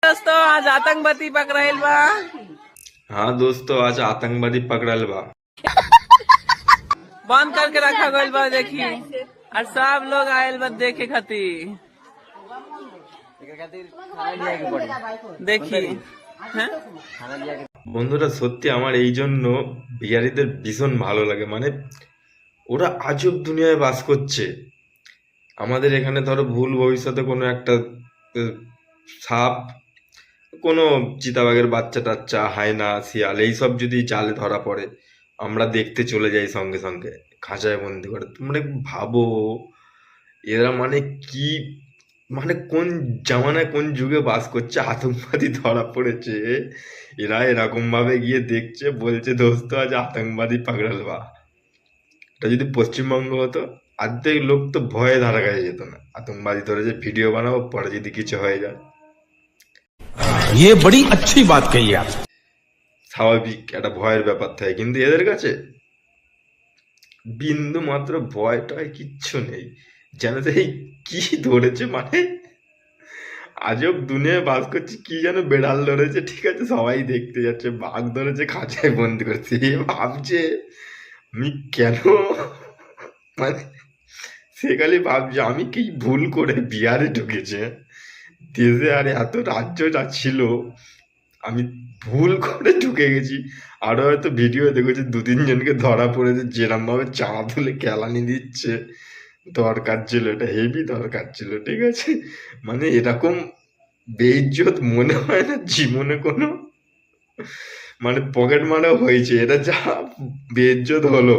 दोस्तों आज आतंकवादी पकड़ाइल बा। हाँ दोस्तों, आज आतंकवादी पकड़ल बा। बंद करके रखा गइल बा देखी, और सब लोग आयल बा देखे खातिर। देखी হ্যাঁ বন্ধুরা, সত্যি আমার এই জন্য বিহারিদের ভীষণ ভালো লাগে। মানে ওরা আজব দুনিয়ায় বাস করছে। আমাদের এখানে ধরো ভুল ভবিষ্যতে কোনো একটা সাপ, কোনো চিতাবাঘের বাচ্চা টাচ্চা, হায়না, শিয়াল এইসব যদি জালে ধরা পড়ে, আমরা দেখতে চলে যাই সঙ্গে সঙ্গে, খাঁচায় বন্দি করে। মানে ভাবো এরা মানে কি, মানে কোন জামানায় কোন যুগে বাস করছে। আতঙ্কবাদী ধরা পড়েছে, এরা এরকম ভাবে গিয়ে দেখছে, বলছে দোস্ত আজ আতঙ্কবাদী পাকড়াল বা। এটা যদি পশ্চিমবঙ্গ হতো, অর্ধেক লোক তো ভয়ে ধারা গায়ে যেত না। আতঙ্কবাদী ধরে যে ভিডিও বানাবো, পরে যদি কিছু হয়ে যায়। ये बड़ी अच्छी बात कही आप। স্বাভাবিক একটা ভয়ের ব্যাপার থাকে, কিন্তু এদের কাছে বিন্দু মাত্র ভয় টয় কিচ্ছু নেই। যেন সেই কি ধরেছে, মানে আজব দুনিয়ায় বাস করছে। কি যেন বেড়াল ধরেছে, ঠিক আছে সবাই দেখতে যাচ্ছে, বাঘ ধরেছে খাঁচায় বন্দি করেছে। এ ভাবছে আমি কেন, মানে সে খালি ভাবছে আমি কি ভুল করে বিহারে ঢুকেছে। দেশে আর এত রাজ্যটা ছিল, আমি ভুল করে ঢুকে গেছি। আরো হয়তো ভিডিও দেখেছি, দু তিনজনকে ধরা পড়েছে যেরম ভাবে চাঁদা তুলে কেলানি দিচ্ছে। দরকার ছিল, এটা হেভি দরকার ছিল, ঠিক আছে। মানে এরকম বেইজ্জত মনে হয় না জীবনে কোনো, মানে পকেট মারা হয়েছে, এটা যা বেইজ্জত হলো।